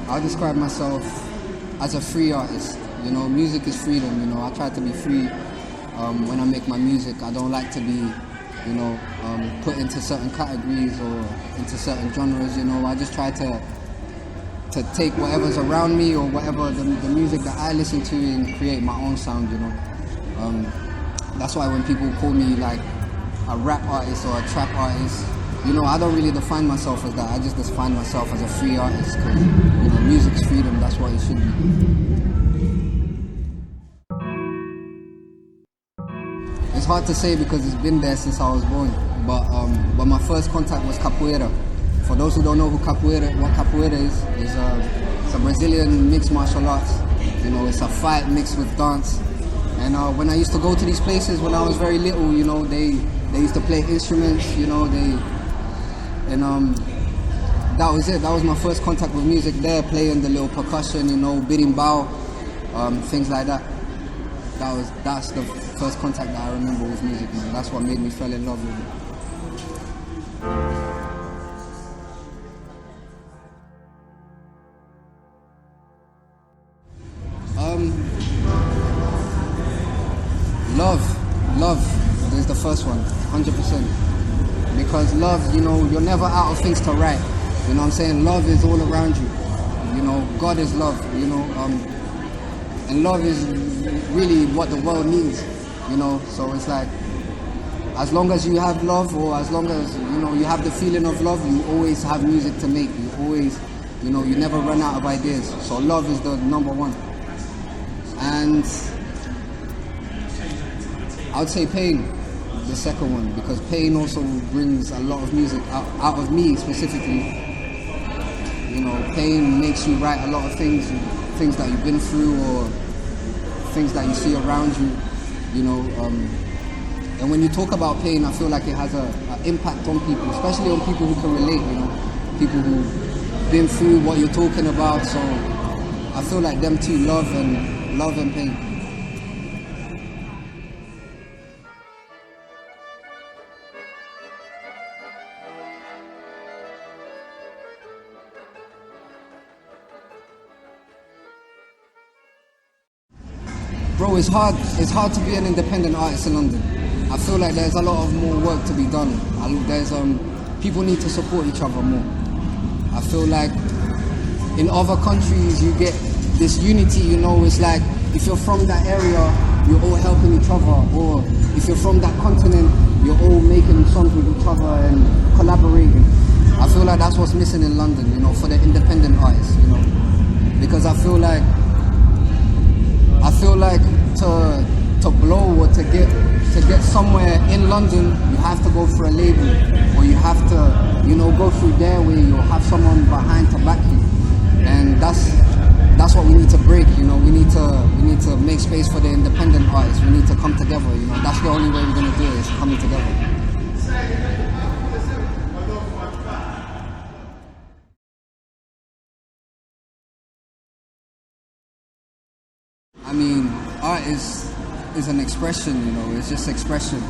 I describe myself as a free artist. You know, music is freedom. You know, I try to be free when I make my music. I don't like to be, you know, put into certain categories or into certain genres. You know, I just try to take whatever's around me or whatever the music that I listen to and create my own sound. You know, that's why when people call me like a rap artist or a trap artist, you know, I don't really define myself as that. I just define myself as a free artist because, you know, music's freedom. That's what it should be. It's hard to say because it's been there since I was born, but my first contact was capoeira. For those who don't know what capoeira is, it's a Brazilian mixed martial arts. You know, it's a fight mixed with dance. And when I used to go to these places when I was very little, you know, they used to play instruments, you know, that was it. That was my first contact with music there, playing the little percussion, you know, berimbau, things like that. That's the first contact that I remember with music, man. That's what made me fall in love with it. Love is the first one, 100%. Because love, you know, you're never out of things to write. You know what I'm saying? Love is all around you. You know, God is love, you know. And love is really what the world needs, you know. So it's like, as long as you have love, or as long as, you know, you have the feeling of love, you always have music to make. You always, you know, you never run out of ideas. So love is the number one. And I would say pain, the second one, because pain also brings a lot of music out of me specifically. You know, pain makes you write a lot of things that you've been through or things that you see around you, you know. And when you talk about pain, I feel like it has an impact on people, especially on people who can relate, you know, people who've been through what you're talking about. So I feel like them two, love and pain. Bro, it's hard to be an independent artist in London. I feel like there's a lot of more work to be done. People need to support each other more. I feel like in other countries you get this unity, you know. It's like if you're from that area, you're all helping each other, or if you're from that continent, you're all making songs with each other and collaborating. I feel like that's what's missing in London, you know, for the independent artists, you know, because I feel like to blow or to get somewhere in London, you have to go for a label, or you have to, you know, go through their way, or have someone behind to back you. And that's what we need to break, you know. We need to make space for the independent artists. We need to come together, you know. That's the only way we're gonna do it, is coming together. I mean, art is an expression, you know, it's just expression.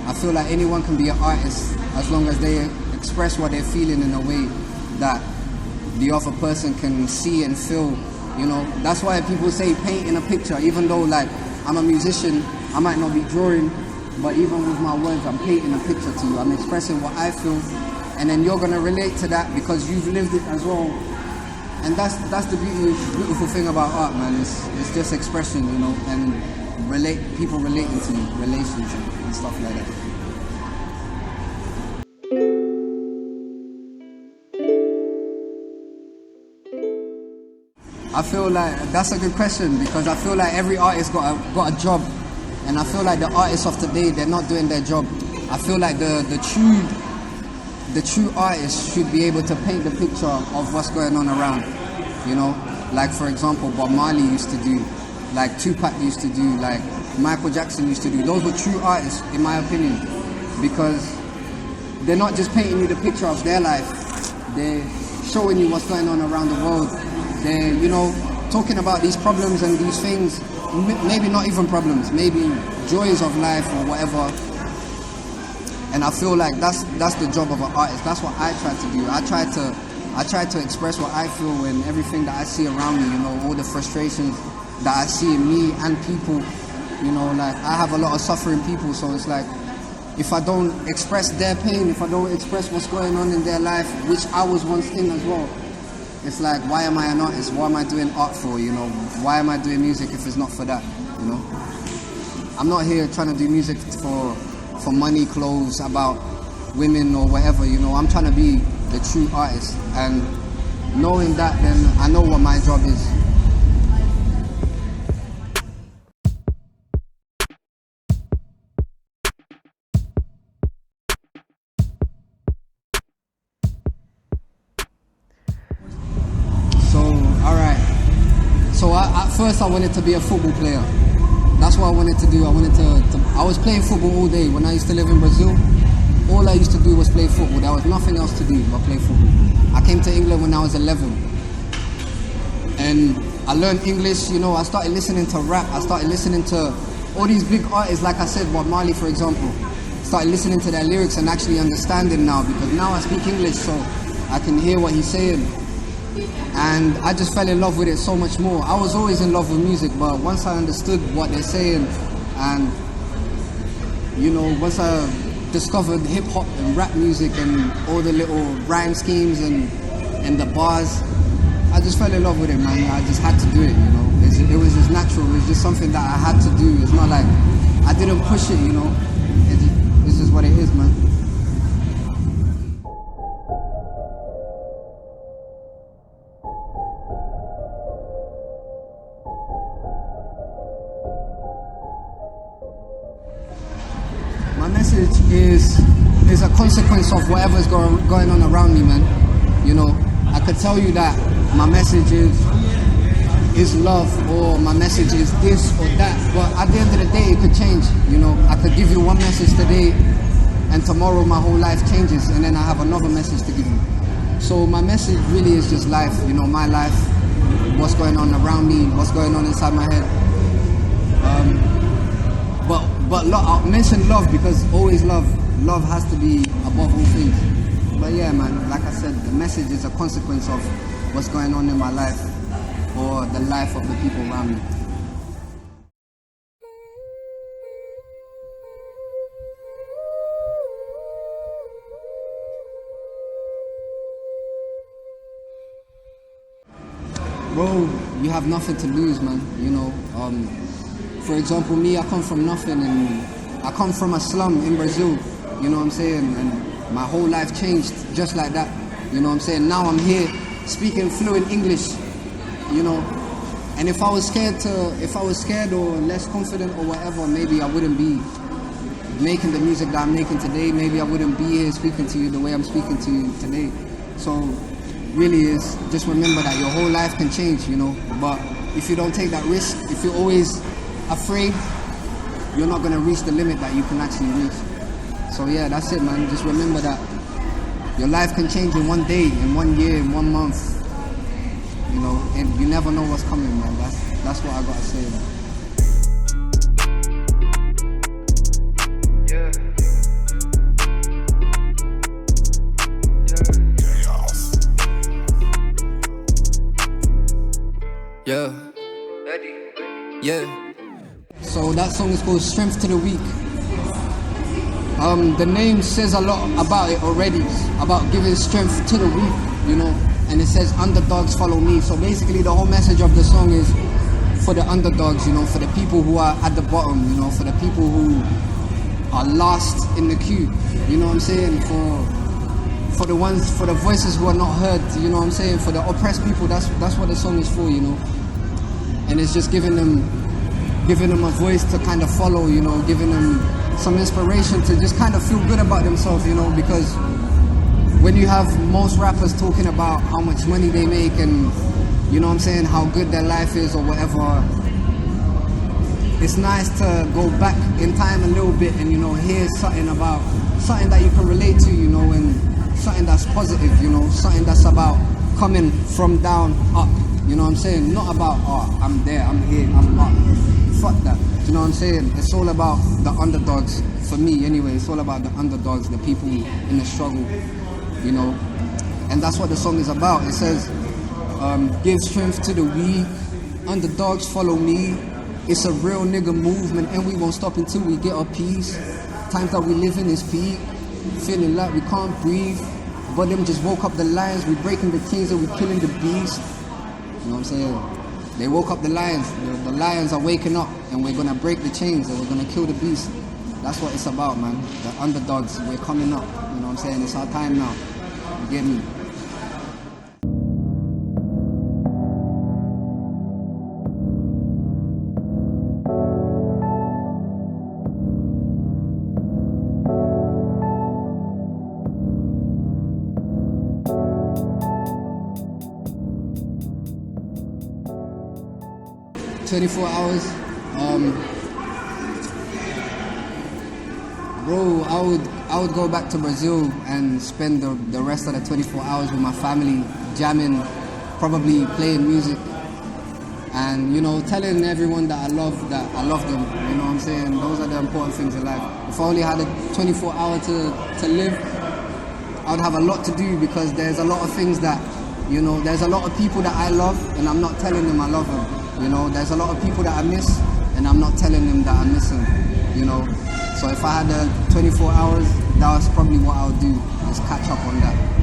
I feel like anyone can be an artist as long as they express what they're feeling in a way that the other person can see and feel, you know. That's why people say painting a picture, even though, like, I'm a musician, I might not be drawing, but even with my words, I'm painting a picture to you. I'm expressing what I feel, and then you're gonna relate to that because you've lived it as well. And that's the beautiful thing about art, man. It's just expression, you know, and people relating to you, relations and stuff like that. I feel like that's a good question, because I feel like every artist got a job, and I feel like the artists of today, they're not doing their job. I feel like the true artist should be able to paint the picture of what's going on around, you know. Like, for example, Bob Marley used to do, like Tupac used to do, like Michael Jackson used to do. Those were true artists, in my opinion, because they're not just painting you the picture of their life, they're showing you what's going on around the world. They're, you know, talking about these problems and these things, maybe not even problems, maybe joys of life or whatever. And I feel like that's the job of an artist. That's what I try to do. I try to I try to express what I feel and everything that I see around me, you know, all the frustrations that I see in me and people, you know, like I have a lot of suffering people, so it's like, if I don't express their pain, if I don't express what's going on in their life, which I was once in as well, it's like, why am I an artist? What am I doing art for, you know? Why am I doing music if it's not for that, you know? I'm not here trying to do music for money, clothes, about women or whatever, you know? I'm trying to be the true artist, and knowing that, then I know what my job is. So at first I wanted to be a football player. That's what I wanted to do. I was playing football all day. When I used to live in Brazil, all I used to do was play football. There was nothing else to do but play football. I came to England when I was 11. And I learned English, you know, I started listening to rap. I started listening to all these big artists, like I said, Bob Marley, for example. Started listening to their lyrics and actually understanding now, because now I speak English, so I can hear what he's saying. And I just fell in love with it so much more. I was always in love with music, but once I understood what they're saying, and you know, once I discovered hip hop and rap music and all the little rhyme schemes and the bars, I just fell in love with it, man. I just had to do it, you know. It was just natural. It was just something that I had to do. It's not like I didn't push it, you know. It's just what it is, man. My message is a consequence of whatever's going on around me, man. You know, I could tell you that my message is love, or my message is this or that, but at the end of the day it could change, you know. I could give you one message today and tomorrow my whole life changes, and then I have another message to give you. So my message really is just life, you know, my life, what's going on around me, what's going on inside my head. But I mentioned love because always love has to be above all things. But yeah, man, like I said, the message is a consequence of what's going on in my life or the life of the people around me. Bro, you have nothing to lose, man, you know. For example, me, I come from nothing, and I come from a slum in Brazil, you know what I'm saying, and my whole life changed just like that, you know what I'm saying. Now I'm here speaking fluent English, you know, and if I was scared or less confident or whatever, maybe I wouldn't be making the music that I'm making today. Maybe I wouldn't be here speaking to you the way I'm speaking to you today. So really is just remember that your whole life can change, you know, but if you don't take that risk, if you're always afraid, you're not going to reach the limit that you can actually reach. So yeah, that's it, man. Just remember that your life can change in one day, in 1 year, in 1 month, you know, and you never know what's coming, man. That's what I got to say, man. Yeah. So that song is called Strength to the Weak. The name says a lot about it already, about giving strength to the weak, you know, and it says underdogs follow me. So basically the whole message of the song is for the underdogs, you know, for the people who are at the bottom, you know, for the people who are lost in the queue, you know what I'm saying, for the voices who are not heard, you know what I'm saying, for the oppressed people. That's what the song is for, you know. And it's just giving them a voice to kind of follow, you know, giving them some inspiration to just kind of feel good about themselves, you know, because when you have most rappers talking about how much money they make and, you know what I'm saying, how good their life is or whatever, it's nice to go back in time a little bit and, you know, hear something that you can relate to, you know, and something that's positive, you know, something that's about coming from down up. You know what I'm saying? Not about, oh, I'm there, I'm here, I'm up. Fuck that. You know what I'm saying? It's all about the underdogs. For me, anyway, it's all about the underdogs, the people in the struggle. You know, And that's what the song is about. It says, give strength to the weak, underdogs follow me. It's a real nigga movement and we won't stop until we get our peace. Times that we live in is peak, feeling like we can't breathe. But them just woke up the lions, we breaking the kings and we killing the beast. You know what I'm saying? They woke up the lions, the lions are waking up and we're gonna break the chains and we're gonna kill the beast. That's what it's about, man. The underdogs, we're coming up. You know what I'm saying? It's our time now. You get me? "24 hours, bro, I would go back to Brazil and spend the rest of the 24 hours with my family, jamming, probably playing music, and telling everyone that I love them. You know what I'm saying? Those are the important things in life. If I only had a 24 hour to live, I would have a lot to do because there's a lot of things that, there's a lot of people that I love and I'm not telling them I love them. There's a lot of people that I miss and I'm not telling them that I miss them. So if I had 24 hours, that was probably what I would do, just catch up on that.